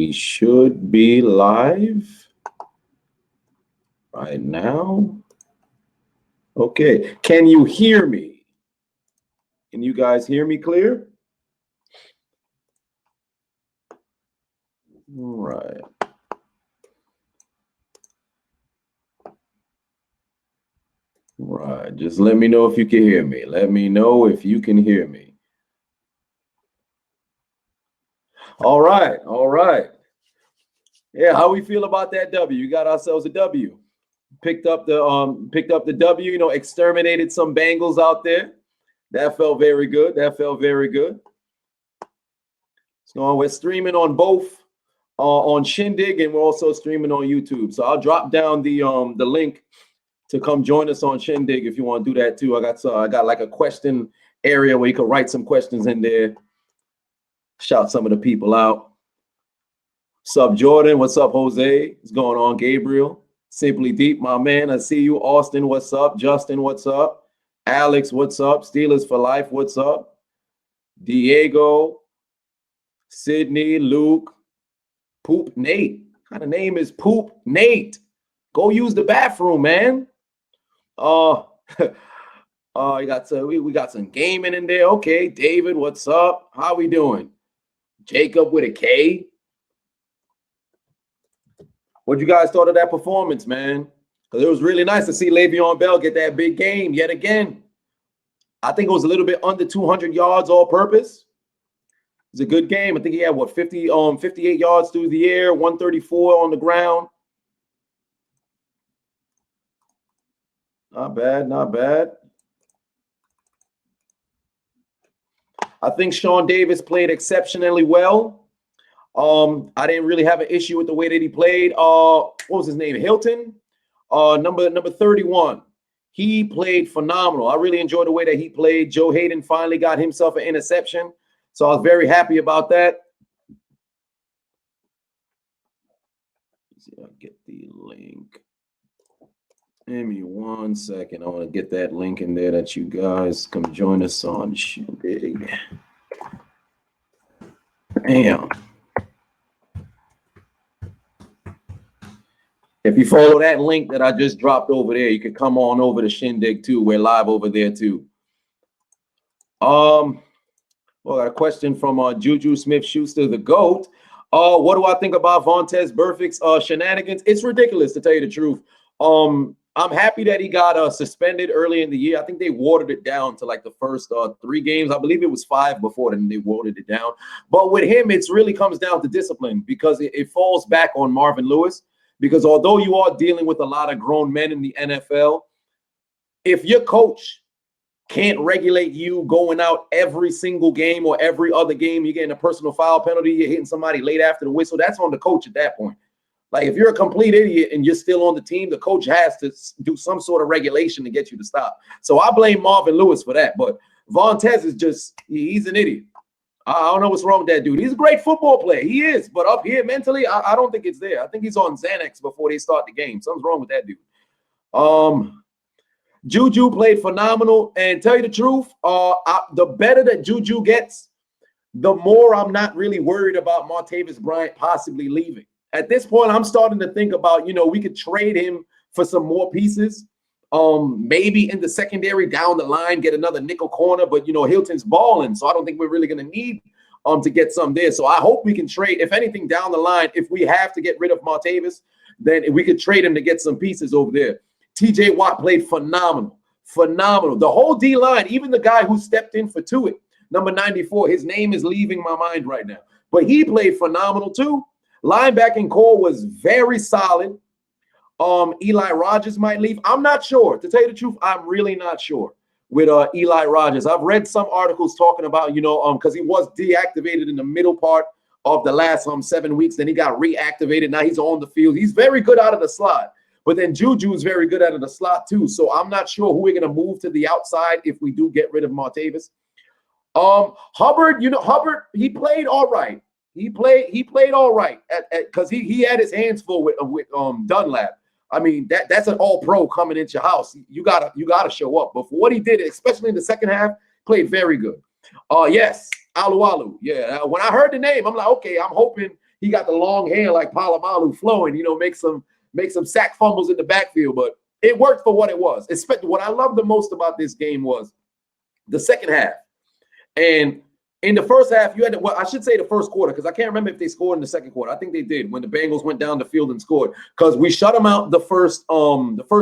we should be live right now. Okay, can you hear me? Can you guys hear me clear? All right. Right, just let me know if you can hear me. Let me know if you can hear me. All right, all right. Yeah, how we feel about that W? You got ourselves a W. Picked up the W, you know, exterminated some Bengals out there. That felt very good. That felt very good. So we're streaming on both on Shindig, and we're also streaming on YouTube. So I'll drop down the link to come join us on Shindig if you want to do that too. I got like a question area where you can write some questions in there. Shout some of the people out. What's up, Jordan? What's up, Jose? What's going on, Gabriel? Simply Deep, my man. I see you. Austin, what's up? Justin, what's up? Alex, what's up? Steelers for life, what's up? Diego, Sydney, Luke, Poop Nate. What kind of name is Poop Nate? Go use the bathroom, man. We got some gaming in there. Okay, David, what's up? How we doing? Jacob with a K. What you guys thought of that performance, man? Because it was really nice to see Le'Veon Bell get that big game yet again. I think it was a little bit under 200 yards all purpose. It was a good game. I think he had, 58 yards through the air, 134 on the ground. Not bad, not bad. I think Sean Davis played exceptionally well. I didn't really have an issue with the way that he played. What was his name? Hilton, number 31. He played phenomenal. I really enjoyed the way that he played. Joe Hayden finally got himself an interception, so I was very happy about that. Let's see, I'll get the link. Give me 1 second. I want to get that link in there that you guys come join us on Shindig. Damn. If you follow that link that I just dropped over there, you can come on over to Shindig too. We're live over there too. Well, I got a question from Juju Smith-Schuster, the GOAT. What do I think about Vontaze Burfict's shenanigans? It's ridiculous, to tell you the truth. I'm happy that he got suspended early in the year. I think they watered it down to like the first 3 games. I believe it was 5 before then they watered it down. But with him, it really comes down to discipline, because it falls back on Marvin Lewis. Because although you are dealing with a lot of grown men in the NFL, if your coach can't regulate you going out every single game or every other game, you're getting a personal foul penalty, you're hitting somebody late after the whistle, that's on the coach at that point. Like, if you're a complete idiot and you're still on the team, the coach has to do some sort of regulation to get you to stop. So I blame Marvin Lewis for that. But Vontaze is just, he's an idiot. I don't know what's wrong with that dude. He's a great football player. He is. But up here mentally, I don't think it's there. I think he's on Xanax before they start the game. Something's wrong with that dude. Juju played phenomenal. And tell you the truth, the better that Juju gets, the more I'm not really worried about Martavis Bryant possibly leaving. At this point, I'm starting to think about, we could trade him for some more pieces. Maybe in the secondary down the line, get another nickel corner. But, Hilton's balling, so I don't think we're really going to need to get some there. So I hope we can trade, if anything, down the line. If we have to get rid of Martavis, then we could trade him to get some pieces over there. TJ Watt played phenomenal. Phenomenal. The whole D-line, even the guy who stepped in for Tuitt, number 94, his name is leaving my mind right now. But he played phenomenal too. Linebacking core was very solid. Eli Rogers might leave. I'm not sure. To tell you the truth, I'm really not sure with Eli Rogers. I've read some articles talking about, because he was deactivated in the middle part of the last 7 weeks. Then he got reactivated. Now he's on the field. He's very good out of the slot. But then Juju is very good out of the slot too. So I'm not sure who we're going to move to the outside if we do get rid of Martavis. Hubbard, Hubbard, he played all right. He played all right because he had his hands full with Dunlap. I mean, that's an all-pro coming into your house. You gotta show up. But for what he did, especially in the second half, played very good. Yes, Alu. Yeah, when I heard the name, I'm like, okay, I'm hoping he got the long hair like Palomalu flowing, you know, make some sack fumbles in the backfield. But it worked for what it was. Especially what I loved the most about this game was the second half. And in the first half, you had to, well, I should say the first quarter, because I can't remember if they scored in the second quarter. I think they did when the Bengals went down the field and scored, because we shut them out the first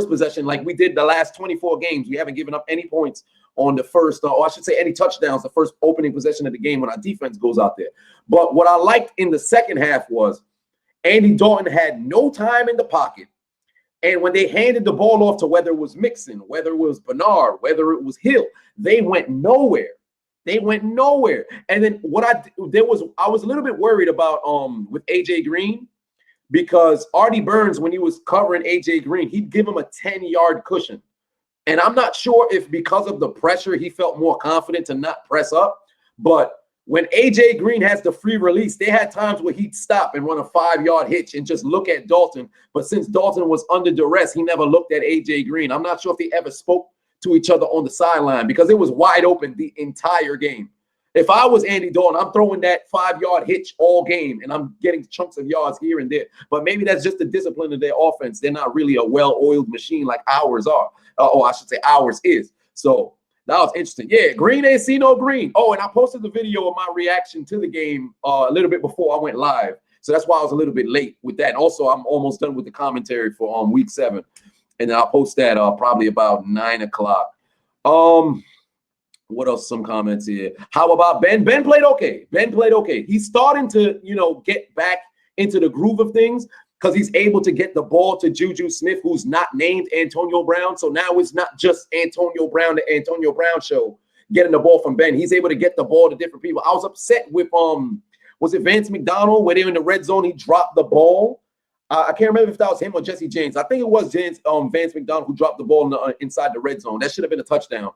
possession like we did the last 24 games. We haven't given up any points on the first, or I should say any touchdowns, the first opening possession of the game when our defense goes out there. But what I liked in the second half was Andy Dalton had no time in the pocket. And when they handed the ball off to whether it was Mixon, whether it was Bernard, whether it was Hill, they went nowhere. They went nowhere. And then I was a little bit worried about with AJ Green, because Artie Burns, when he was covering AJ Green, he'd give him a 10-yard cushion. And I'm not sure if because of the pressure, he felt more confident to not press up. But when AJ Green has the free release, they had times where he'd stop and run a 5-yard hitch and just look at Dalton. But since Dalton was under duress, he never looked at AJ Green. I'm not sure if they ever spoke to each other on the sideline, because it was wide open the entire game. If I was Andy Dalton, I'm throwing that 5-yard hitch all game, and I'm getting chunks of yards here and there. But maybe that's just the discipline of their offense. They're not really a well-oiled machine like ours are. Or I should say ours is. So that was interesting. Yeah, Green ain't see no green. Oh, and I posted the video of my reaction to the game a little bit before I went live. So that's why I was a little bit late with that. And also, I'm almost done with the commentary for week 7. And then I'll post that probably about 9 o'clock. What else? Some comments here. How about Ben? Ben played okay. Ben played okay. He's starting to, get back into the groove of things, because he's able to get the ball to Juju Smith, who's not named Antonio Brown. So now it's not just Antonio Brown, the Antonio Brown show, getting the ball from Ben. He's able to get the ball to different people. I was upset with, was it Vance McDonald, where they're in the red zone, he dropped the ball. I can't remember if that was him or Jesse James. I think it was Vance McDonald who dropped the ball inside the red zone. That should have been a touchdown.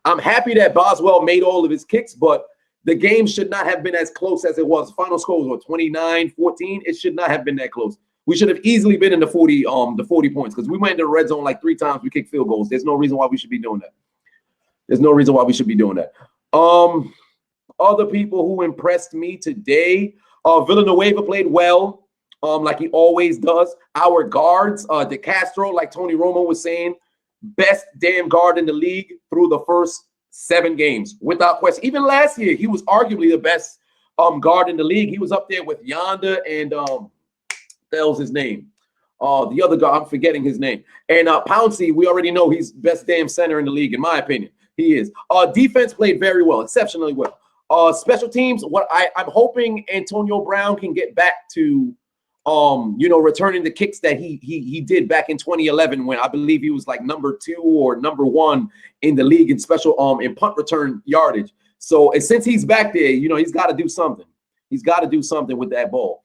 I'm happy that Boswell made all of his kicks, but the game should not have been as close as it was. Final score was 29-14. It should not have been that close. We should have easily been in the 40 points, because we went into the red zone like 3 times. We kicked field goals. There's no reason why we should be doing that. There's no reason why we should be doing that. Other people who impressed me today, Villanueva played well. Like he always does. Our guards, De Castro, like Tony Romo was saying, best damn guard in the league through the first 7 games, without question. Even last year, he was arguably the best guard in the league. He was up there with Yonda and the hell's his name? The other guy, I'm forgetting his name. And Pouncey, we already know he's best damn center in the league, in my opinion. He is. Defense played very well, exceptionally well. Special teams, I'm hoping Antonio Brown can get back to returning the kicks that he did back in 2011, when I believe he was like number 2 or number 1 in the league in special in punt return yardage. So since he's back there, he's got to do something. He's got to do something with that ball.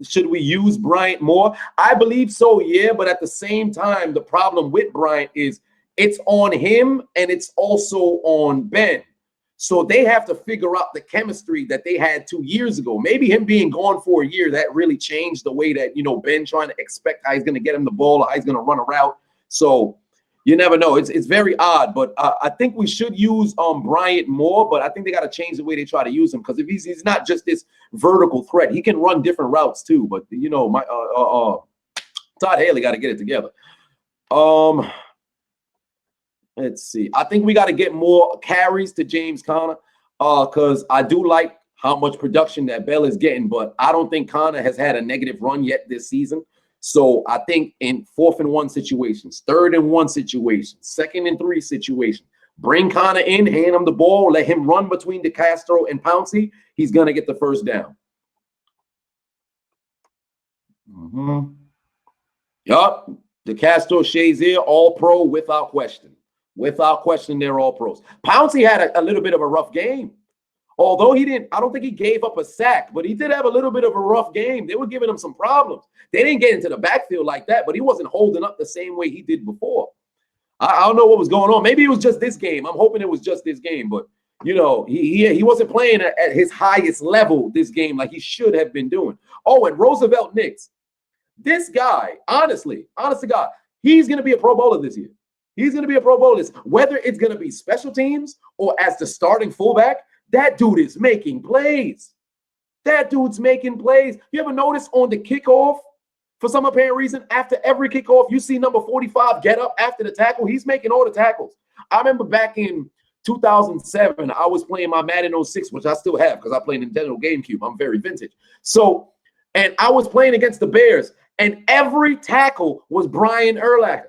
Should we use Bryant more? I believe so, yeah. But at the same time, the problem with Bryant is it's on him and it's also on Ben. So they have to figure out the chemistry that they had 2 years ago. Maybe him being gone for a year, that really changed the way that, Ben trying to expect how he's going to get him the ball or how he's going to run a route. So you never know. It's very odd, but I think we should use Bryant more, but I think they got to change the way they try to use him, because if he's not just this vertical threat, he can run different routes too. But, Todd Haley got to get it together. Let's see. I think we got to get more carries to James Conner, because I do like how much production that Bell is getting, but I don't think Conner has had a negative run yet this season. So I think in 4th and 1 situations, 3rd and 1 situations, 2nd and 3 situations, bring Conner in, hand him the ball, let him run between De Castro and Pouncey. He's going to get the first down. Yup. De Castro, Shazier, all pro without question. Without question, they're all pros. Pouncey had a little bit of a rough game. Although I don't think he gave up a sack, but he did have a little bit of a rough game. They were giving him some problems. They didn't get into the backfield like that, but he wasn't holding up the same way he did before. I don't know what was going on. Maybe it was just this game. I'm hoping it was just this game, but he wasn't playing at his highest level this game like he should have been doing. Oh, and Roosevelt Nix, this guy, honest to God, he's going to be a Pro Bowler this year. He's going to be a Pro Bowler. Whether it's going to be special teams or as the starting fullback, that dude is making plays. That dude's making plays. You ever notice on the kickoff, for some apparent reason, after every kickoff, you see number 45 get up after the tackle. He's making all the tackles. I remember back in 2007, I was playing my Madden 06, which I still have because I play Nintendo GameCube. I'm very vintage. So, and I was playing against the Bears, and every tackle was Brian Urlacher.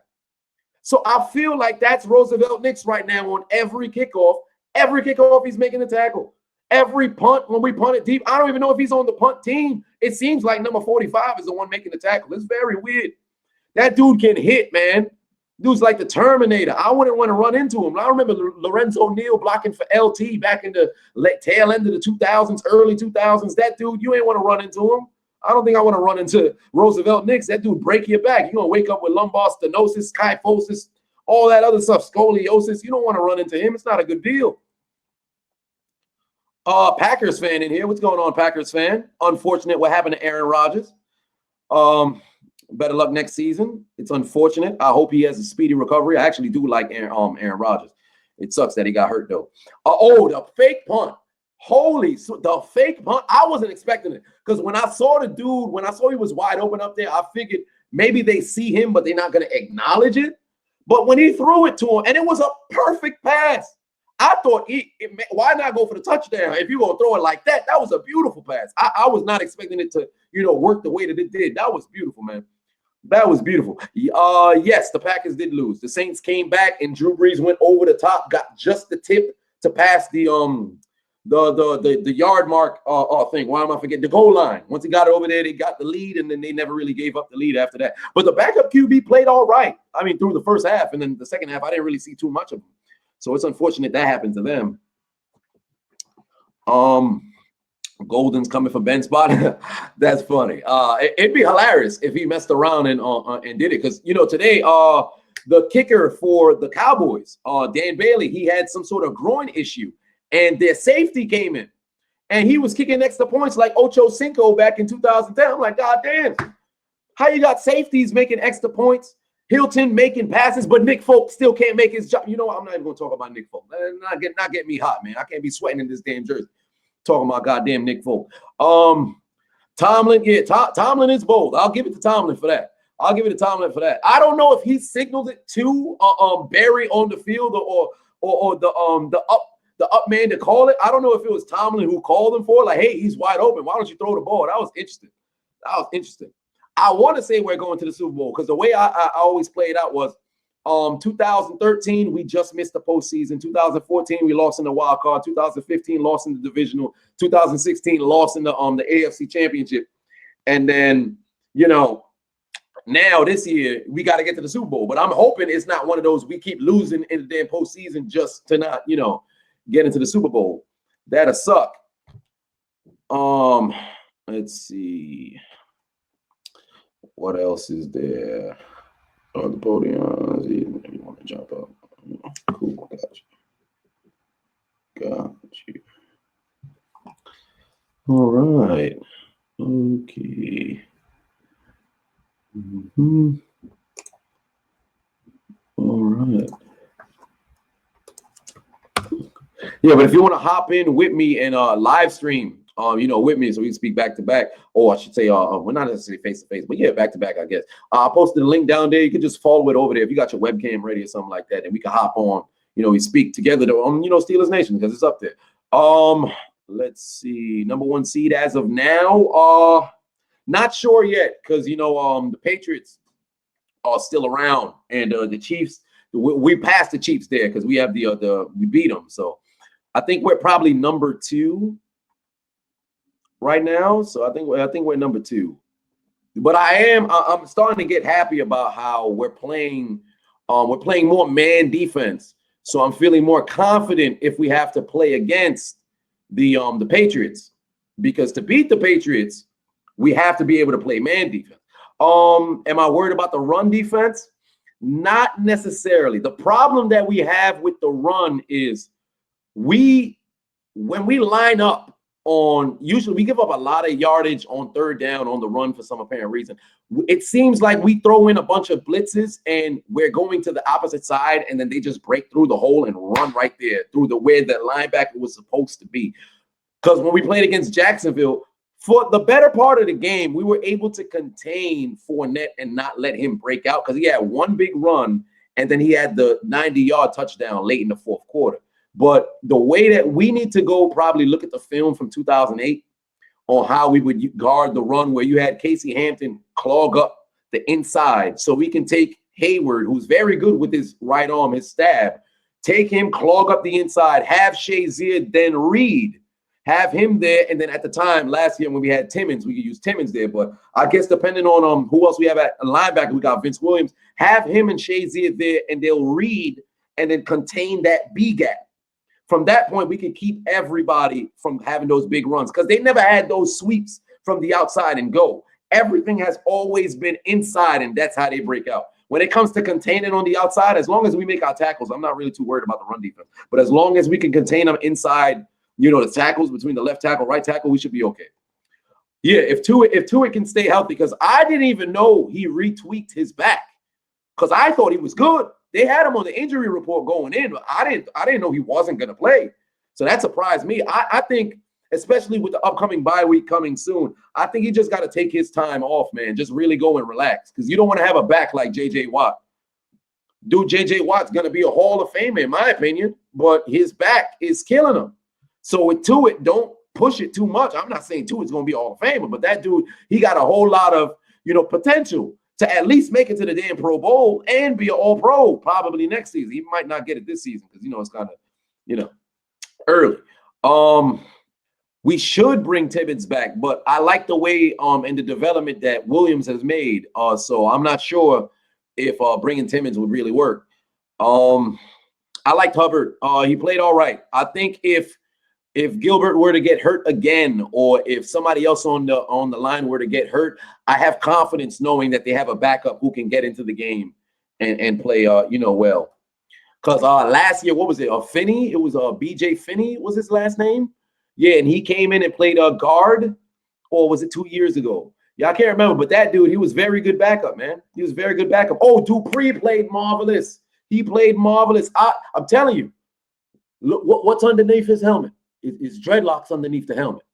So I feel like that's Roosevelt Nix right now on every kickoff. Every kickoff, he's making a tackle. Every punt, when we punt it deep, I don't even know if he's on the punt team. It seems like number 45 is the one making the tackle. It's very weird. That dude can hit, man. Dude's like the Terminator. I wouldn't want to run into him. I remember Lorenzo Neal blocking for LT back in the tail end of the 2000s, early 2000s. That dude, you ain't want to run into him. I don't think I want to run into Roosevelt Nix. That dude break your back. You're going to wake up with lumbar stenosis, kyphosis, all that other stuff, scoliosis. You don't want to run into him. It's not a good deal. Packers fan in here. What's going on, Packers fan? Unfortunate what happened to Aaron Rodgers. Better luck next season. It's unfortunate. I hope he has a speedy recovery. I actually do like Aaron Rodgers. It sucks that he got hurt, though. The fake punt. The fake punt. I wasn't expecting it because when I saw the dude, when I saw he was wide open up there, I figured maybe they see him, but they're not going to acknowledge it. But when he threw it to him, and it was a perfect pass, I thought, why not go for the touchdown? If you're going to throw it like that, that was a beautiful pass. I was not expecting it to, work the way that it did. That was beautiful, man. That was beautiful. Yes, the Packers did lose. The Saints came back, and Drew Brees went over the top, got just the tip to pass the yard mark thing. Why am I forgetting? The goal line. Once he got it over there, they got the lead, and then they never really gave up the lead after that. But the backup QB played all right. I mean, through the first half, and then the second half, I didn't really see too much of him. So it's unfortunate that happened to them. Golden's coming for Ben spot. That's funny. It'd be hilarious if he messed around and did it. Because, today, the kicker for the Cowboys, Dan Bailey, he had some sort of groin issue. And their safety came in. And he was kicking extra points like Ocho Cinco back in 2010. I'm like, God damn. How you got safeties making extra points? Hilton making passes, but Nick Folk still can't make his job. You know what? I'm not even going to talk about Nick Folk. Not get me hot, man. I can't be sweating in this damn jersey. Talking about goddamn Nick Folk. Tomlin, yeah, Tomlin is bold. I'll give it to Tomlin for that. I don't know if he signaled it to Barry on the field or the up man to call it. I don't know if it was Tomlin who called him for it. Like, hey, he's wide open. Why don't you throw the ball? That was interesting. I want to say we're going to the Super Bowl because the way I always played out was 2013, we just missed the postseason. 2014, we lost in the wild card. 2015, lost in the divisional. 2016, lost in the AFC Championship. And then, now this year, we got to get to the Super Bowl. But I'm hoping it's not one of those we keep losing in the damn postseason just to not, get into the Super Bowl. That'll suck. Let's see. What else is there? Oh, the podium. You want to jump up? Cool. Got you. All right. Okay. All right. Yeah, but if you want to hop in with me and live stream, with me so we can speak back to back, or I should say, well, not necessarily face to face, but yeah, back to back, I guess. I posted a link down there. You can just follow it over there if you got your webcam ready or something like that, and we can hop on. We speak together to Steelers Nation because it's up there. Let's see, number 1 seed as of now. Not sure yet because the Patriots are still around, and the Chiefs. We passed the Chiefs there because we have we beat them. So I think we're probably number 2 right now. So I think we're number 2. But I'm starting to get happy about how we're playing. We're playing more man defense. So I'm feeling more confident if we have to play against the Patriots, because to beat the Patriots, we have to be able to play man defense. Am I worried about the run defense? Not necessarily. The problem that we have with the run is when we line up usually we give up a lot of yardage on third down on the run for some apparent reason. It seems like we throw in a bunch of blitzes and we're going to the opposite side, and then they just break through the hole and run right there through where the linebacker was supposed to be. Because when we played against Jacksonville, for the better part of the game, we were able to contain Fournette and not let him break out because he had one big run and then he had the 90-yard touchdown late in the fourth quarter. But the way that we need to go, probably look at the film from 2008 on how we would guard the run, where you had Casey Hampton clog up the inside so we can take Hayward, who's very good with his right arm, his stab, take him, clog up the inside, have Shazier, then Reed, have him there. And then at the time last year when we had Timmons, we could use Timmons there. But I guess depending on who else we have at linebacker, we got Vince Williams, have him and Shazier there, and they'll read and then contain that B gap. From that point, we can keep everybody from having those big runs because they never had those sweeps from the outside and go. Everything has always been inside, and that's how they break out. When it comes to containing on the outside, as long as we make our tackles, I'm not really too worried about the run defense. But as long as we can contain them inside, the tackles between the left tackle, right tackle, we should be okay. Yeah, if Tua can stay healthy, because I didn't even know he retweaked his back because I thought he was good. They had him on the injury report going in, but I didn't know he wasn't going to play. So that surprised me. I think, especially with the upcoming bye week coming soon, I think he just got to take his time off, man. Just really go and relax because you don't want to have a back like J.J. Watt. Dude, J.J. Watt's going to be a Hall of Famer, in my opinion, but his back is killing him. So with Tua, don't push it too much. I'm not saying Tua's going to be a Hall of Famer, but that dude, he got a whole lot of, potential to at least make it to the damn Pro Bowl and be an All-Pro probably next season. He might not get it this season because, it's kind of, early. We should bring Tibbetts back, but I like the way in the development that Williams has made. So I'm not sure if bringing Timmons would really work. I liked Hubbard. He played all right. I think if Gilbert were to get hurt again, or if somebody else on the line were to get hurt, I have confidence knowing that they have a backup who can get into the game and play, well. Because last year, what was it? Finney? It was B.J. Finney was his last name. Yeah, and he came in and played guard, or was it 2 years ago? Yeah, I can't remember, but that dude, he was very good backup, man. He was very good backup. Oh, Dupree played marvelous. He played marvelous. I'm telling you, look what's underneath his helmet. It's dreadlocks underneath the helmet.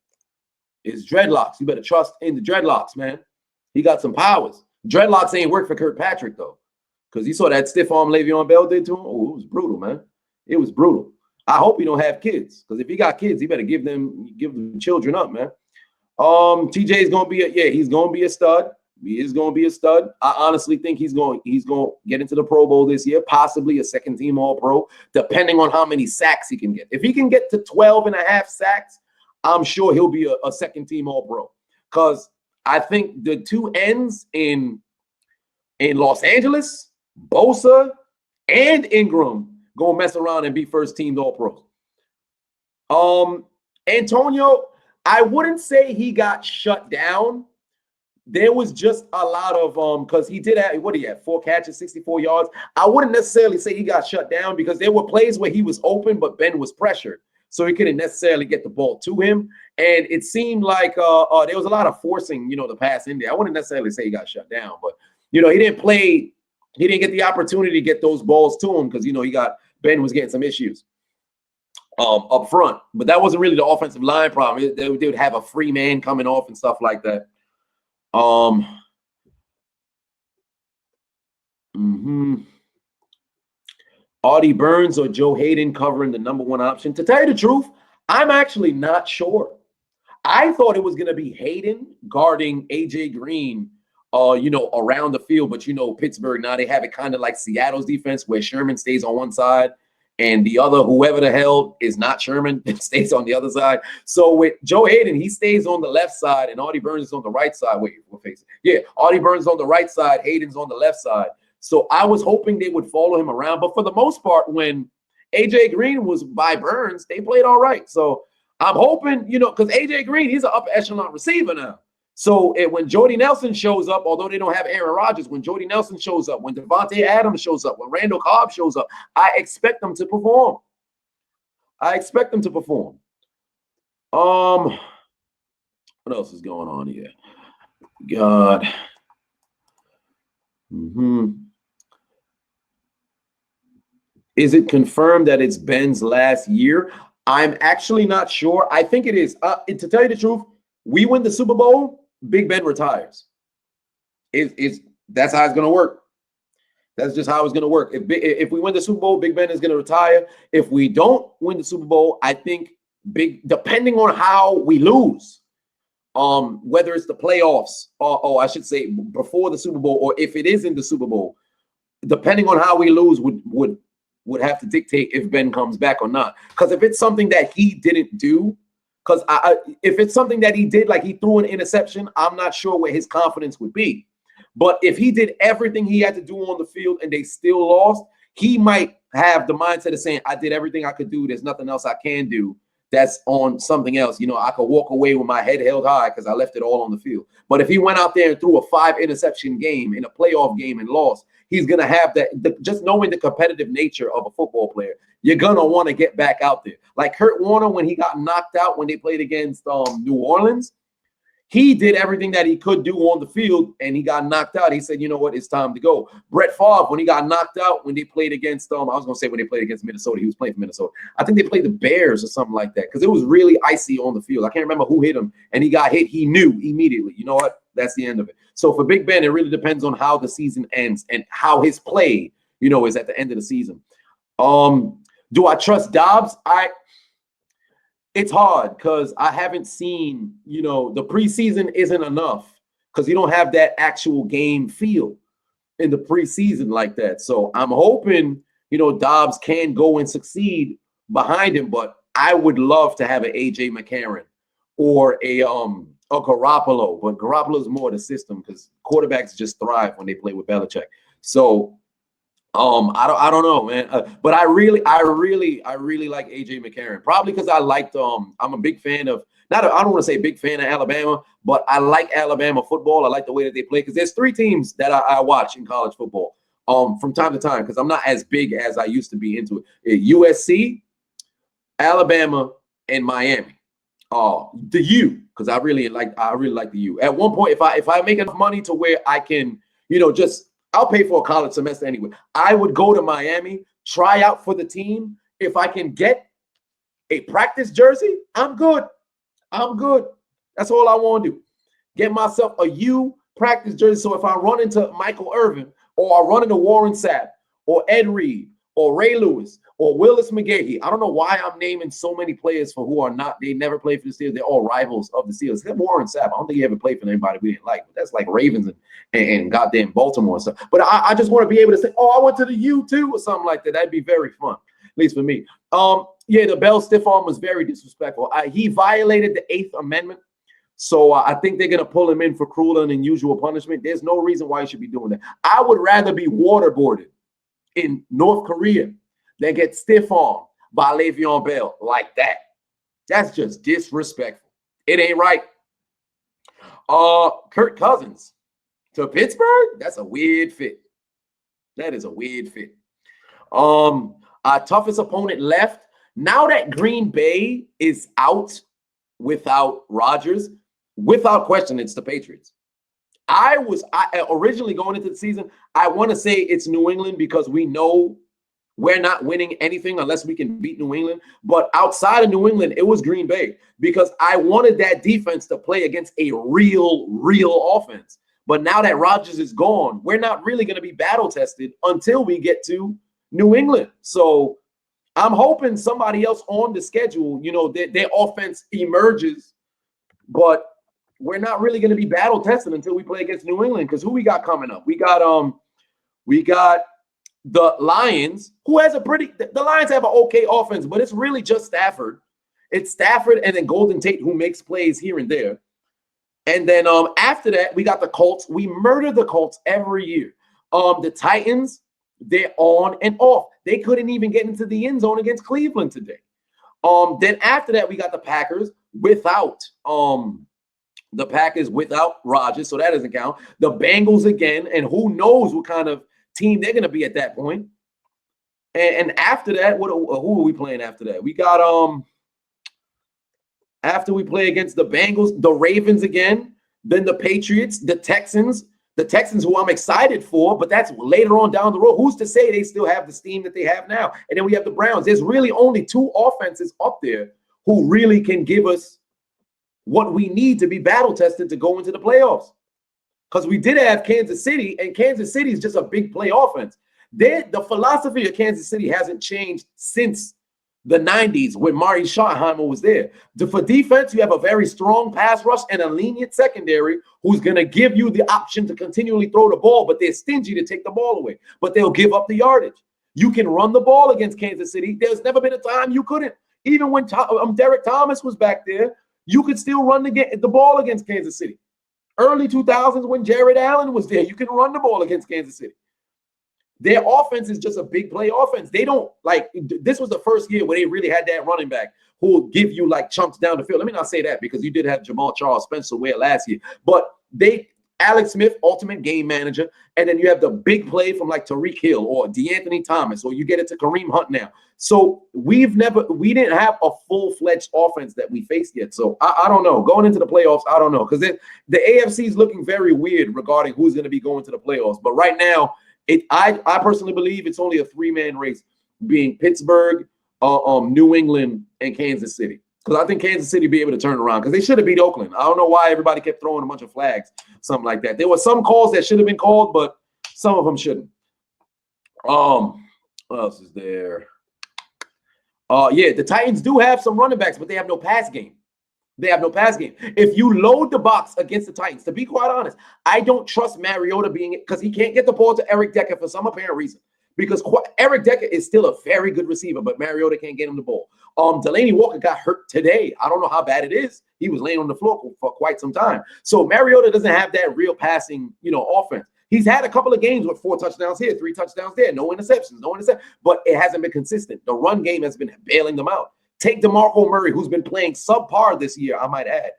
It's dreadlocks. You better trust in the dreadlocks, man. He got some powers. Dreadlocks ain't work for Kirkpatrick, though, because you saw that stiff arm Le'Veon Bell did to him. Oh, it was brutal, man. It was brutal. I hope he don't have kids, because if he got kids, he better give them children up, man. TJ is gonna be he's gonna be a stud. He is gonna be a stud. I honestly think he's going to get into the Pro Bowl this year, possibly a second team All-Pro, depending on how many sacks he can get. If he can get to 12 and a half sacks, I'm sure he'll be a second team All-Pro. Because I think the two ends in Los Angeles, Bosa and Ingram, gonna mess around and be first team All-Pros. Antonio, I wouldn't say he got shut down. There was just a lot of because he did have 4 catches, 64 yards. I wouldn't necessarily say he got shut down because there were plays where he was open, but Ben was pressured, so he couldn't necessarily get the ball to him. And it seemed like there was a lot of forcing, the pass in there. I wouldn't necessarily say he got shut down, but he didn't play. He didn't get the opportunity to get those balls to him because Ben was getting some issues up front. But that wasn't really the offensive line problem. They would have a free man coming off and stuff like that. Artie Burns or Joe Hayden covering the number one option. To tell you the truth, I'm actually not sure. I thought it was going to be Hayden guarding AJ Green, around the field. But, Pittsburgh, now they have it kind of like Seattle's defense where Sherman stays on one side and the other, whoever the hell is not Sherman, stays on the other side. So with Joe Hayden, he stays on the left side and Artie Burns is on the right side. Wait, what face? Yeah, Artie Burns on the right side, Hayden's on the left side. So I was hoping they would follow him around. But for the most part, when AJ Green was by Burns, they played all right. So I'm hoping, because AJ Green, he's an upper echelon receiver now. So when Jordy Nelson shows up, although they don't have Aaron Rodgers, when Jordy Nelson shows up, when Devontae Adams shows up, when Randall Cobb shows up, I expect them to perform. What else is going on here? God. Is it confirmed that it's Ben's last year? I'm actually not sure. I think it is. To tell you the truth, We win the Super Bowl, Big Ben retires. That's how it's going to work. That's just how it's going to work. If we win the Super Bowl, Big Ben is going to retire. If we don't win the Super Bowl, I think depending on how we lose, whether it's the playoffs or I should say before the Super Bowl, or if it is in the Super Bowl, depending on how we lose would have to dictate if Ben comes back or not. Because if it's something that he didn't do, because if it's something that he did, like he threw an interception, I'm not sure where his confidence would be. But if he did everything he had to do on the field and they still lost, he might have the mindset of saying, I did everything I could do. There's nothing else I can do that's on something else. You know, I could walk away with my head held high because I left it all on the field. But if he went out there and threw a 5-interception game in a playoff game and lost, he's going to have that, just knowing the competitive nature of a football player, you're going to want to get back out there. Like Kurt Warner, when he got knocked out when they played against New Orleans, he did everything that he could do on the field, and he got knocked out. He said, you know what, it's time to go. Brett Favre, when he got knocked out, when they played against, I was going to say when they played against Minnesota, he was playing for Minnesota. I think they played the Bears or something like that because it was really icy on the field. I can't remember who hit him, and he got hit. He knew immediately, you know what, that's the end of it. So for Big Ben, it really depends on how the season ends and how his play, you know, is at the end of the season. Do I trust Dobbs? It's hard because I haven't seen, you know, the preseason isn't enough because you don't have that actual game feel in the preseason like that. So I'm hoping, you know, Dobbs can go and succeed behind him, but I would love to have an AJ McCarron or a Garoppolo, but Garoppolo's more the system because quarterbacks just thrive when they play with Belichick. So I don't know, man. But I really like AJ McCarron. Probably because I liked I'm a big fan of I don't want to say big fan of Alabama, but I like Alabama football. I like the way that they play because there's 3 teams that I watch in college football from time to time because I'm not as big as I used to be into it. USC, Alabama, and Miami. The U, because I really like the U. At one point, if I make enough money to where I can, you know, I'll pay for a college semester anyway. I would go to Miami, try out for the team. If I can get a practice jersey, I'm good. That's all I want to do. Get myself a U practice jersey. So if I run into Michael Irvin or I run into Warren Sapp or Ed Reed or Ray Lewis or Willis McGahee, I don't know why I'm naming so many players for who are not, they never played for the Steelers. They're all rivals of the Steelers. Except Warren Sapp. I don't think he ever played for anybody we didn't like. But that's like Ravens and goddamn Baltimore and stuff. But I just want to be able to say, I went to the U too or something like that. That'd be very fun, at least for me. Yeah, the Bell stiff arm was very disrespectful. He violated the 8th Amendment. So I think they're going to pull him in for cruel and unusual punishment. There's no reason why he should be doing that. I would rather be waterboarded in North Korea than get stiff armed by Le'Veon Bell like that. That's just disrespectful. It ain't right. Kirk Cousins to Pittsburgh? That's a weird fit. That is a weird fit. Our toughest opponent left. Now that Green Bay is out without Rodgers, without question, it's the Patriots. I originally going into the season, I want to say it's New England because we know we're not winning anything unless we can beat New England. But outside of New England, it was Green Bay because I wanted that defense to play against a real offense. But now that Rodgers is gone, we're not really going to be battle tested until we get to New England. So I'm hoping somebody else on the schedule, you know, their offense emerges, but we're not really going to be battle tested until we play against New England. Because who we got coming up? We got the Lions, who has the Lions have an okay offense, but it's really just Stafford. It's Stafford and then Golden Tate who makes plays here and there. And then after that, we got the Colts. We murder the Colts every year. The Titans, they're on and off. They couldn't even get into the end zone against Cleveland today. Then after that, we got the Packers without Rodgers, so that doesn't count. The Bengals again, and who knows what kind of team they're going to be at that point. And after that, who are we playing after that? We got after we play against the Bengals, the Ravens again, then the Patriots, the Texans who I'm excited for, but that's later on down the road. Who's to say they still have the steam that they have now? And then we have the Browns. There's really only 2 offenses up there who really can give us what we need to be battle tested to go into the playoffs. Because we did have Kansas City, and Kansas City is just a big play offense. The philosophy of Kansas City hasn't changed since the 90s when Mari Schottenheimer was there. For defense, you have a very strong pass rush and a lenient secondary who's going to give you the option to continually throw the ball, but they're stingy to take the ball away. But they'll give up the yardage. You can run the ball against Kansas City. There's never been a time you couldn't. Even when Derek Thomas was back there, you could still run the ball against Kansas City. Early 2000s when Jared Allen was there, you can run the ball against Kansas City. Their offense is just a big play offense. They don't this was the first year where they really had that running back who will give you like chunks down the field. Let me not say that because you did have Jamal Charles, Spencer Ware last year, but Alex Smith, ultimate game manager, and then you have the big play from like Tyreek Hill or DeAnthony Thomas, or you get it to Kareem Hunt now. So we didn't have a full-fledged offense that we faced yet. So I don't know. Going into the playoffs, I don't know. Because the AFC is looking very weird regarding who's going to be going to the playoffs. But right now, I personally believe it's only a three-man race, being Pittsburgh, New England, and Kansas City. Because I think Kansas City be able to turn around because they should have beat Oakland. I don't know why everybody kept throwing a bunch of flags, something like that. There were some calls that should have been called, but some of them shouldn't. What else is there? Yeah, the Titans do have some running backs, but they have no pass game. If you load the box against the Titans, to be quite honest, I don't trust Mariota because he can't get the ball to Eric Decker for some apparent reason. Because Eric Decker is still a very good receiver, but Mariota can't get him the ball. Delaney Walker got hurt today. I don't know how bad it is. He was laying on the floor for quite some time. So Mariota doesn't have that real passing, offense. He's had a couple of games with 4 touchdowns here, 3 touchdowns there, no interceptions, but it hasn't been consistent. The run game has been bailing them out. Take DeMarco Murray, who's been playing subpar this year, I might add.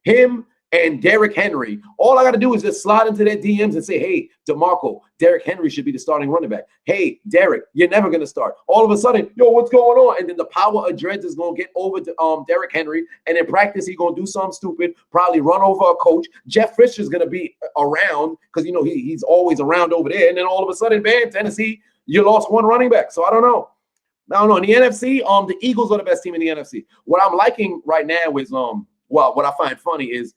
Him and Derrick Henry, all I got to do is just slide into their DMs and say, hey, DeMarco, Derrick Henry should be the starting running back. Hey, Derrick, you're never going to start. All of a sudden, what's going on? And then the power of dreads is going to get over to Derrick Henry. And in practice, he's going to do something stupid, probably run over a coach. Jeff Fisher's going to be around because, he's always around over there. And then all of a sudden, bam, Tennessee, you lost one running back. So I don't know. In the NFC, the Eagles are the best team in the NFC. What I'm liking right now is, what I find funny is,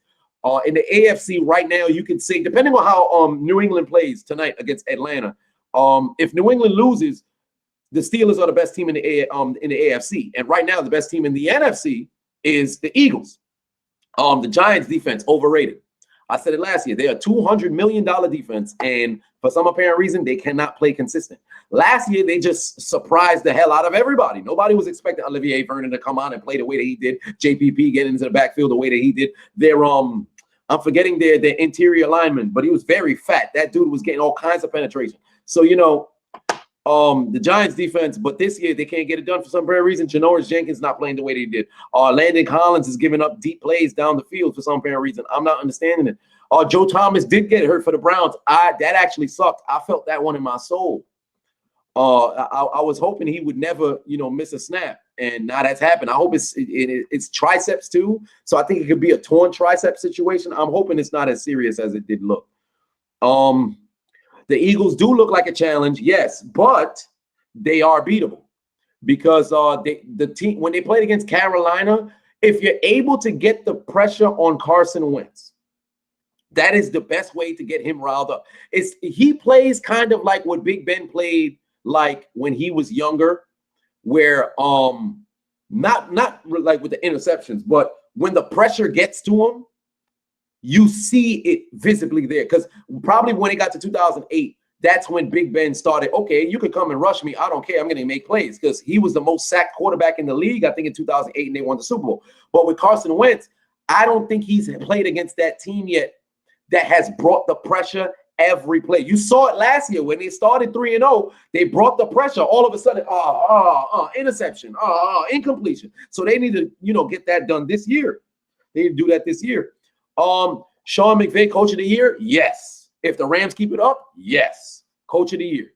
in the AFC right now, you can say, depending on how New England plays tonight against Atlanta, if New England loses, the Steelers are the best team in the AFC. And right now, the best team in the NFC is the Eagles. The Giants defense, overrated. I said it last year. They're a $200 million defense, and for some apparent reason, they cannot play consistent. Last year, they just surprised the hell out of everybody. Nobody was expecting Olivier Vernon to come on and play the way that he did. JPP getting into the backfield the way that he did. I'm forgetting their interior lineman, but he was very fat. That dude was getting all kinds of penetration. So, the Giants defense, but this year they can't get it done for some apparent reason. Janoris Jenkins not playing the way they did. Landon Collins is giving up deep plays down the field for some apparent reason. I'm not understanding it. Joe Thomas did get hurt for the Browns. That actually sucked. I felt that one in my soul. I was hoping he would never, miss a snap, and now that's happened. I hope it's triceps too, so I think it could be a torn tricep situation. I'm hoping it's not as serious as it did look. The Eagles do look like a challenge, yes, but they are beatable because the team, when they played against Carolina, if you're able to get the pressure on Carson Wentz, that is the best way to get him riled up. He plays kind of like what Big Ben played like when he was younger, where not like with the interceptions, but when the pressure gets to him, you see it visibly there. Because probably when it got to 2008, that's when Big Ben started, okay, you could come and rush me. I don't care. I'm going to make plays, because he was the most sacked quarterback in the league, I think, in 2008, and they won the Super Bowl. But with Carson Wentz, I don't think he's played against that team yet that has brought the pressure every play. You saw it last year when they started 3-0. They brought the pressure. All of a sudden, interception, incompletion. So they need to, get that done this year. They need to do that this year. Sean McVay, Coach of the Year? Yes. If the Rams keep it up, yes. Coach of the Year.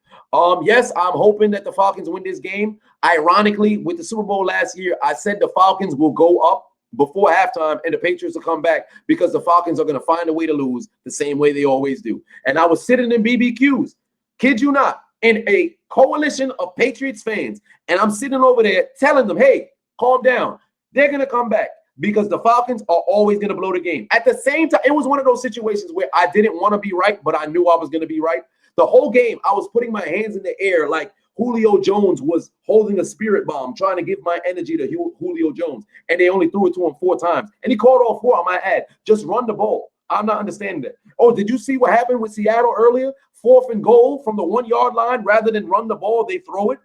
Yes, I'm hoping that the Falcons win this game. Ironically, with the Super Bowl last year, I said the Falcons will go up before halftime and the Patriots will come back, because the Falcons are going to find a way to lose the same way they always do. And I was sitting in BBQs, kid you not, in a coalition of Patriots fans, and I'm sitting over there telling them, hey, calm down. They're going to come back. because the Falcons are always going to blow the game. At the same time, it was one of those situations where I didn't want to be right, but I knew I was going to be right. The whole game, I was putting my hands in the air like Julio Jones was holding a spirit bomb, trying to give my energy to Julio Jones, and they only threw it to him 4 times, and he called all 4 on my ad. Just run the ball. I'm not understanding that. Oh, did you see what happened with Seattle earlier? 4th and goal from the 1-yard line. Rather than run the ball, they throw it.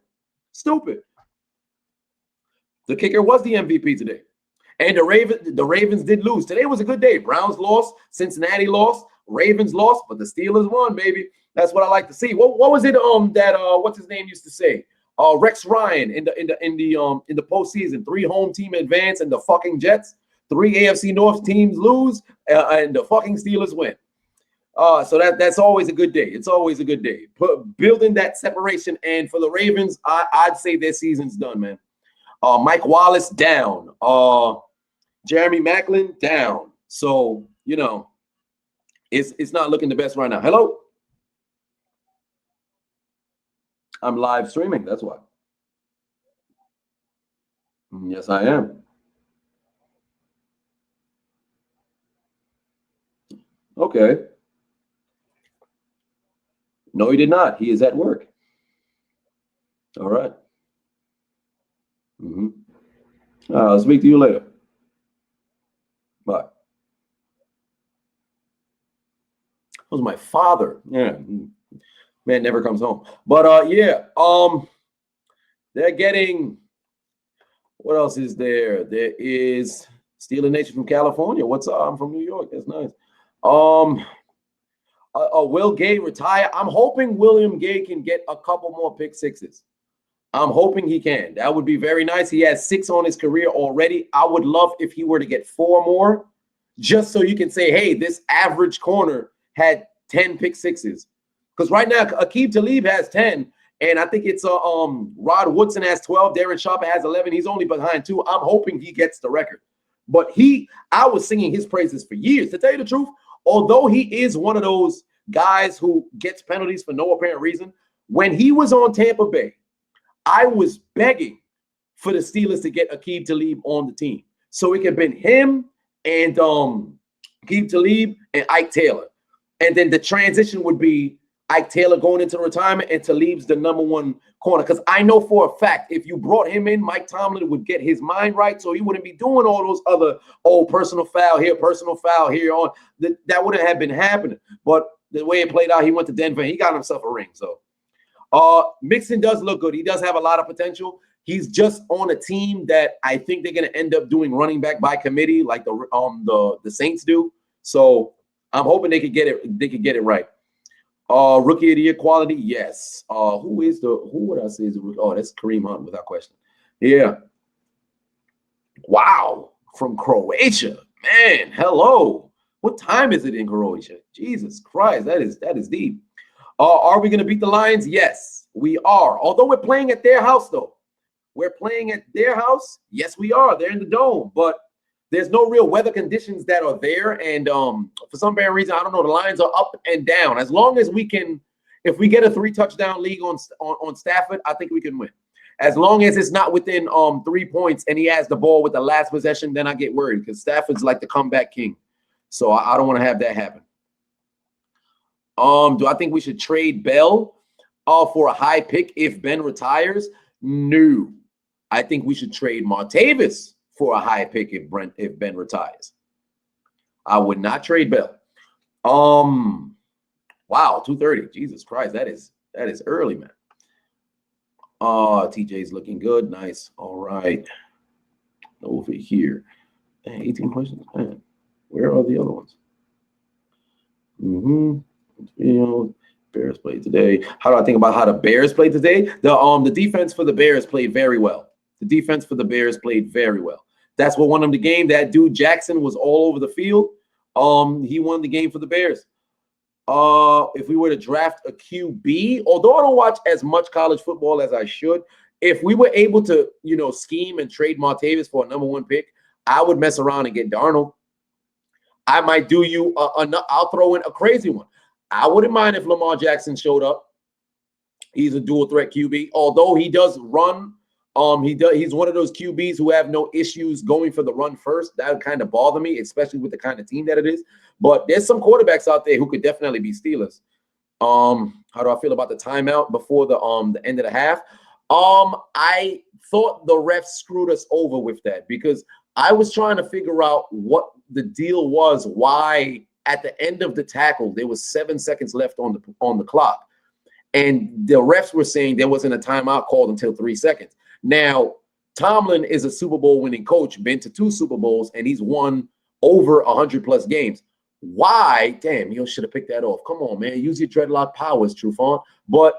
Stupid. The kicker was the MVP today. And the Ravens did lose. Today was a good day. Browns lost. Cincinnati lost. Ravens lost. But the Steelers won, baby. That's what I like to see. What was it what's his name used to say? Rex Ryan in the postseason. 3 home team advance and the fucking Jets. 3 AFC North teams lose and the fucking Steelers win. So that's always a good day. It's always a good day. Building that separation. And for the Ravens, I'd say their season's done, man. Mike Wallace down. Jeremy Maclin down. So, you know, it's not looking the best right now. Hello? I'm live streaming. That's why. Yes, I am. Okay. No, he did not. He is at work. All right. I'll speak to you later. Bye. That was my father. Yeah. Man never comes home. But yeah. They're getting, what else is there? There is Steeler Nation from California. What's up? I'm from New York. That's nice. Will Gay retire? I'm hoping William Gay can get a couple more pick sixes. I'm hoping he can. That would be very nice. He has 6 on his career already. I would love if he were to get 4 more, just so you can say, hey, this average corner had 10 pick sixes. Because right now, Aqib Talib has 10, and I think it's Rod Woodson has 12. Darren Sharp has 11. He's only behind 2. I'm hoping he gets the record. But I was singing his praises for years. To tell you the truth, although he is one of those guys who gets penalties for no apparent reason, when he was on Tampa Bay, I was begging for the Steelers to get Aqib Talib on the team. So it could have been him and Aqib Talib and Ike Taylor. And then the transition would be Ike Taylor going into retirement and Talib's the #1 corner. Because I know for a fact, if you brought him in, Mike Tomlin would get his mind right. So he wouldn't be doing all those other, personal foul here, on. That wouldn't have been happening. But the way it played out, he went to Denver and he got himself a ring. So Mixon does look good. He does have a lot of potential. He's just on a team that I think they're going to end up doing running back by committee like the Saints do. So I'm hoping they could get it. They could get it right. Rookie of the year quality, yes. Who would I say is the rookie? Oh, that's Kareem Hunt without question. Yeah. Wow, from Croatia, man. Hello. What time is it in Croatia? Jesus Christ, that is deep. Are we going to beat the Lions? Yes, we are. Although we're playing at their house, though. We're playing at their house. Yes, we are. They're in the dome, but there's no real weather conditions that are there. And for some bad reason, I don't know, the Lions are up and down. As long as we can, if we get a 3-touchdown league on Stafford, I think we can win. As long as it's not within 3 points and he has the ball with the last possession, then I get worried because Stafford's like the comeback king. So I don't want to have that happen. Do I think we should trade Bell for a high pick if Ben retires? No. I think we should trade Martavis for a high pick if Ben retires. I would not trade Bell. Wow, 2:30. Jesus Christ, that is early, man. TJ's looking good. Nice. All right. Over here. 18 questions. Man, where are the other ones? Bears played today. How do I think about how the Bears played today? The defense for the Bears played very well. The defense for the Bears played very well. That's what won them the game. That dude Jackson was all over the field. He won the game for the Bears. If we were to draft a QB, although I don't watch as much college football as I should, if we were able to, scheme and trade Martavis for a #1 pick, I would mess around and get Darnold. I might do you I'll throw in a crazy one. I wouldn't mind if Lamar Jackson showed up. He's a dual threat QB. Although he does run He's one of those QBs who have no issues going for the run first. That would kind of bother me, especially with the kind of team that it is. But there's some quarterbacks out there who could definitely be Steelers. How do I feel about the timeout before the end of the half? I thought the refs screwed us over with that because I was trying to figure out what the deal was, why at the end of the tackle there was 7 seconds left on the clock. And the refs were saying there wasn't a timeout called until 3 seconds. Now, Tomlin is a Super Bowl winning coach, been to 2 Super Bowls, and he's won over 100+ games. Why? Damn, you should have picked that off. Come on, man. Use your dreadlock powers, Trufant. But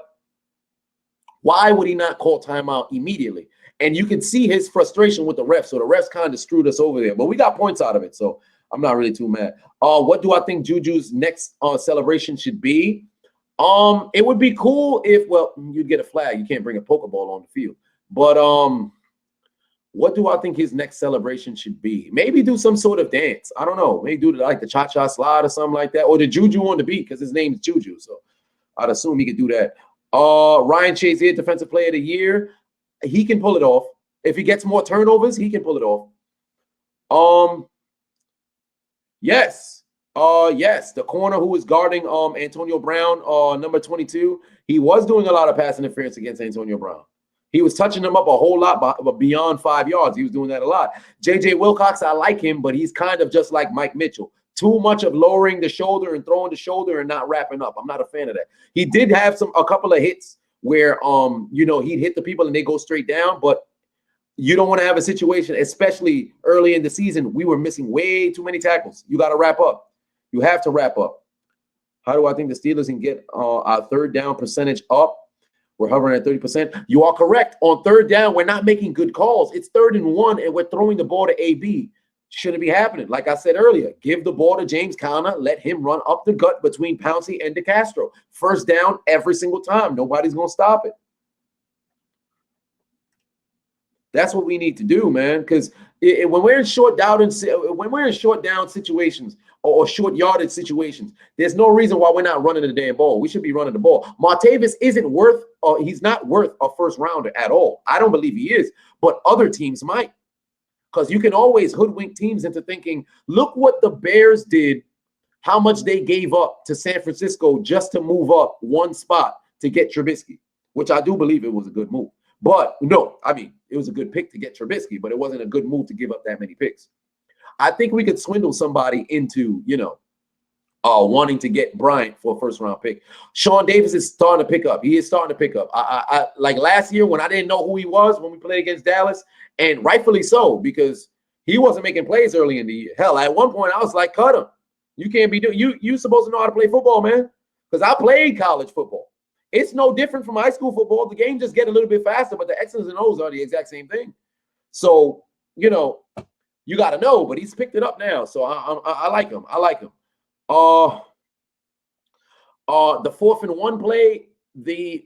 why would he not call timeout immediately? And you can see his frustration with the refs. So the refs kind of screwed us over there. But we got points out of it, so I'm not really too mad. What do I think Juju's next celebration should be? It would be cool if, well, you'd get a flag. You can't bring a Pokeball on the field. But what do I think his next celebration should be? Maybe do some sort of dance. I don't know. Maybe do like the cha-cha slide or something like that, or the Juju on the beat because his name's Juju. So I'd assume he could do that. Ryan Chase here, Defensive Player of the Year. He can pull it off. If he gets more turnovers, he can pull it off. Yes. Yes, the corner who was guarding Antonio Brown, number 22, he was doing a lot of pass interference against Antonio Brown. He was touching him up a whole lot but beyond 5 yards. He was doing that a lot. J.J. Wilcox, I like him, but he's kind of just like Mike Mitchell. Too much of lowering the shoulder and throwing the shoulder and not wrapping up. I'm not a fan of that. He did have a couple of hits where, he'd hit the people and they go straight down, but you don't want to have a situation, especially early in the season. We were missing way too many tackles. You got to wrap up. You have to wrap up. How do I think the Steelers can get our third down percentage up? We're hovering at 30%. You are correct. On third down, we're not making good calls. It's 3rd and 1, and we're throwing the ball to AB. Shouldn't be happening. Like I said earlier, give the ball to James Conner. Let him run up the gut between Pouncey and DeCastro. First down every single time. Nobody's going to stop it. That's what we need to do, man. Because when we're in short down situations or short yardage situations, there's no reason why we're not running the damn ball. We should be running the ball. Martavis isn't worth, he's not worth a first rounder at all. I don't believe he is, but other teams might. Because you can always hoodwink teams into thinking, look what the Bears did, how much they gave up to San Francisco just to move up one spot to get Trubisky, which I do believe it was a good move. But no, I mean, it was a good pick to get Trubisky, but it wasn't a good move to give up that many picks. I think we could swindle somebody into, wanting to get Bryant for a first-round pick. Sean Davis is starting to pick up. He is starting to pick up. I like last year when I didn't know who he was when we played against Dallas, and rightfully so, because he wasn't making plays early in the year. Hell, at one point I was like, cut him. You can't be doing you supposed to know how to play football, man. Because I played college football. It's no different from high school football. The game just get a little bit faster, but the X's and O's are the exact same thing. So, you got to know, but he's picked it up now. So I like him. I like him. The 4th and 1 play,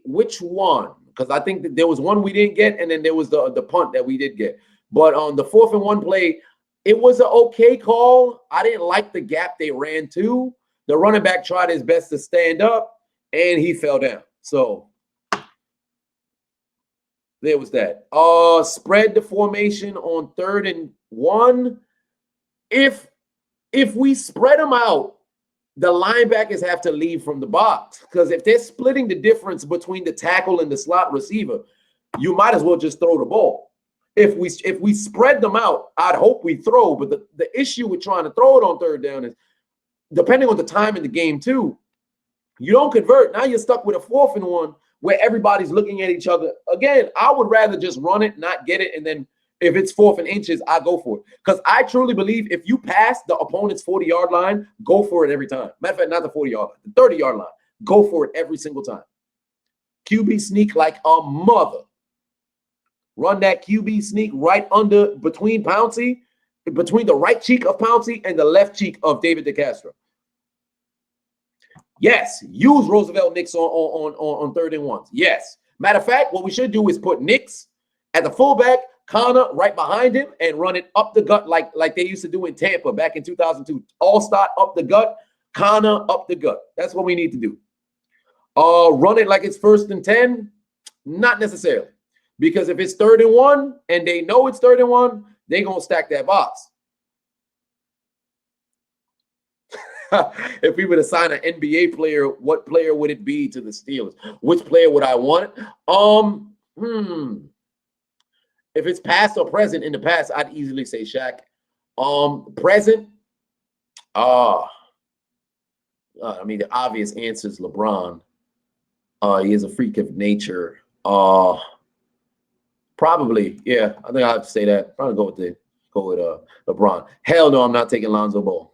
which one? Because I think that there was one we didn't get, and then there was the punt that we did get. But on the 4th and 1 play, it was an okay call. I didn't like the gap they ran to. The running back tried his best to stand up, and he fell down. So there was that. Spread the formation on 3rd and 1. If we spread them out, the linebackers have to leave from the box, because if they're splitting the difference between the tackle and the slot receiver, you might as well just throw the ball. If we spread them out, I'd hope we throw. But the issue with trying to throw it on 3rd down is, depending on the time in the game too, you don't convert. Now you're stuck with a 4th and 1 where everybody's looking at each other. Again, I would rather just run it, not get it, and then if it's 4th and inches, I go for it. Because I truly believe if you pass the opponent's 40-yard line, go for it every time. Matter of fact, not the 40-yard line, the 30-yard line. Go for it every single time. QB sneak like a mother. Run that QB sneak right between Pouncey, between the right cheek of Pouncey and the left cheek of David DeCastro. Yes, use Roosevelt Nix on 3rd and 1s. Yes. Matter of fact, what we should do is put Nix at the fullback, Conner right behind him, and run it up the gut like they used to do in Tampa back in 2002. All-star up the gut, Conner up the gut. That's what we need to do. Run it like it's 1st and 10? Not necessarily. Because if it's 3rd and 1 and they know it's 3rd and 1, they're going to stack that box. If we were to sign an NBA player, what player would it be to the Steelers? Which player would I want? If it's past or present, in the past, I'd easily say Shaq. Present, I mean, the obvious answer is LeBron. He is a freak of nature. Probably, yeah. I think I have to say that. Probably go with LeBron. Hell no, I'm not taking Lonzo Ball.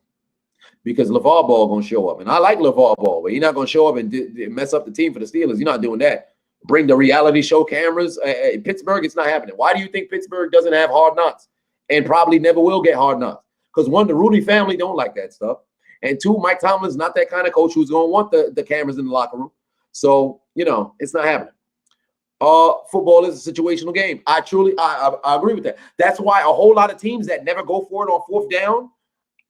Because LeVar Ball going to show up. And I like LeVar Ball, but he's not going to show up and mess up the team for the Steelers. You're not doing that. Bring the reality show cameras. Pittsburgh, it's not happening. Why do you think Pittsburgh doesn't have Hard Knocks and probably never will get Hard Knocks? Because one, the Rudy family don't like that stuff. And two, Mike Tomlin's not that kind of coach who's going to want the cameras in the locker room. So, it's not happening. Football is a situational game. I agree with that. That's why a whole lot of teams that never go for it on 4th down,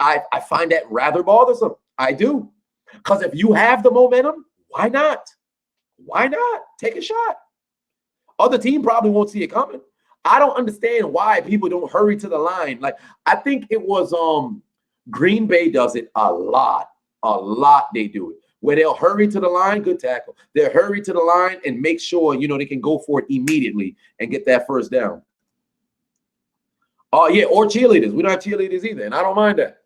I find that rather bothersome. I do. Because if you have the momentum, why not? Why not? Take a shot. Other team probably won't see it coming. I don't understand why people don't hurry to the line. Like, I think it was Green Bay does it a lot. A lot they do it. Where they'll hurry to the line, good tackle. They'll hurry to the line and make sure, they can go for it immediately and get that 1st down. Yeah, or cheerleaders. We don't have cheerleaders either, and I don't mind that.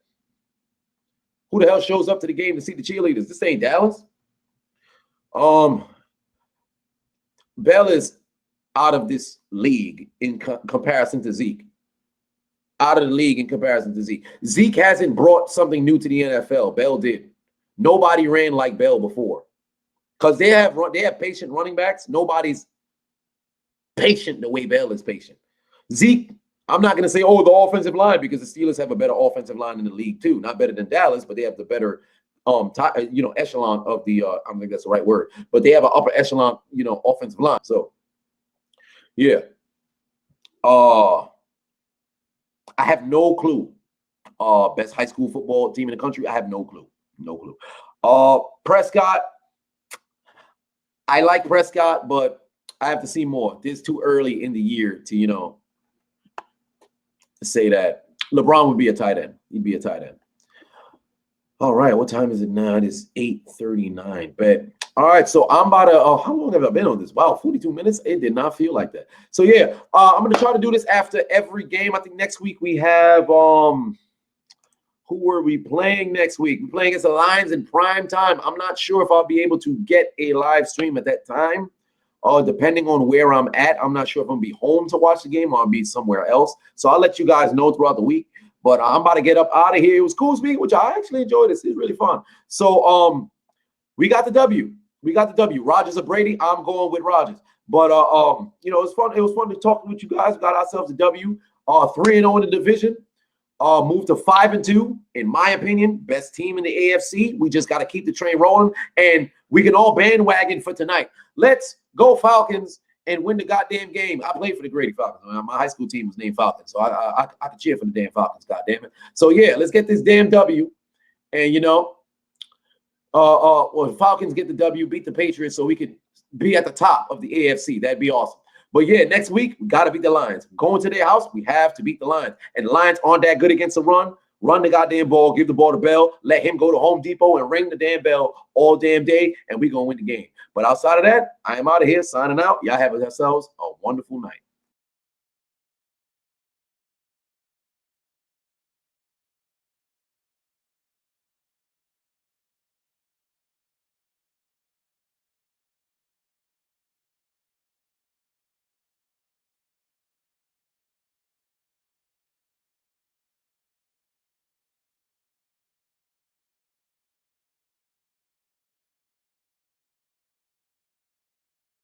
Who the hell shows up to the game to see the cheerleaders? This ain't Dallas. Bell is out of this league in comparison to Zeke. Out of the league in comparison to Zeke. Zeke hasn't brought something new to the NFL. Bell did. Nobody ran like Bell before. Because they have patient running backs. Nobody's patient the way Bell is patient. Zeke, I'm not going to say, the offensive line, because the Steelers have a better offensive line in the league too. Not better than Dallas, but they have the better echelon of the I don't think that's the right word, but they have an upper echelon, offensive line. So yeah. I have no clue. Best high school football team in the country. I have no clue. No clue. Prescott. I like Prescott, but I have to see more. It's too early in the year to, say that. LeBron would be a tight end. He'd be a tight end. All right, what time is it now? It is 8:39. Bet. All right, so I'm about to. How long have I been on this? Wow, 42 minutes. It did not feel like that. So yeah, I'm gonna try to do this after every game. I think next week we have who were we playing next week? We're playing against the Lions in prime time. I'm not sure if I'll be able to get a live stream at that time. Depending on where I'm at, I'm not sure if I'm gonna be home to watch the game or I'll be somewhere else. So I'll let you guys know throughout the week. But I'm about to get up out of here. It was cool speaking, which I actually enjoyed. This is really fun. So we got the W. We got the W. Rodgers or Brady? I'm going with Rodgers. But it was fun. It was fun to talk with you guys. We got ourselves a W. 3-0 in the division. Moved to 5-2. In my opinion, best team in the AFC. We just got to keep the train rolling, and we can all bandwagon for tonight. Let's go Falcons and win the goddamn game. I played for the Grady Falcons. My high school team was named Falcons, so I could cheer for the damn Falcons. Goddamn it! So yeah, let's get this damn W, and well, Falcons get the W, beat the Patriots, so we could be at the top of the AFC. That'd be awesome. But yeah, next week we gotta beat the Lions. Going to their house, we have to beat the Lions, and the Lions aren't that good against the run. Run the goddamn ball, give the ball to Bell, let him go to Home Depot and ring the damn bell all damn day, and we're going to win the game. But outside of that, I am out of here, signing out. Y'all have yourselves a wonderful night.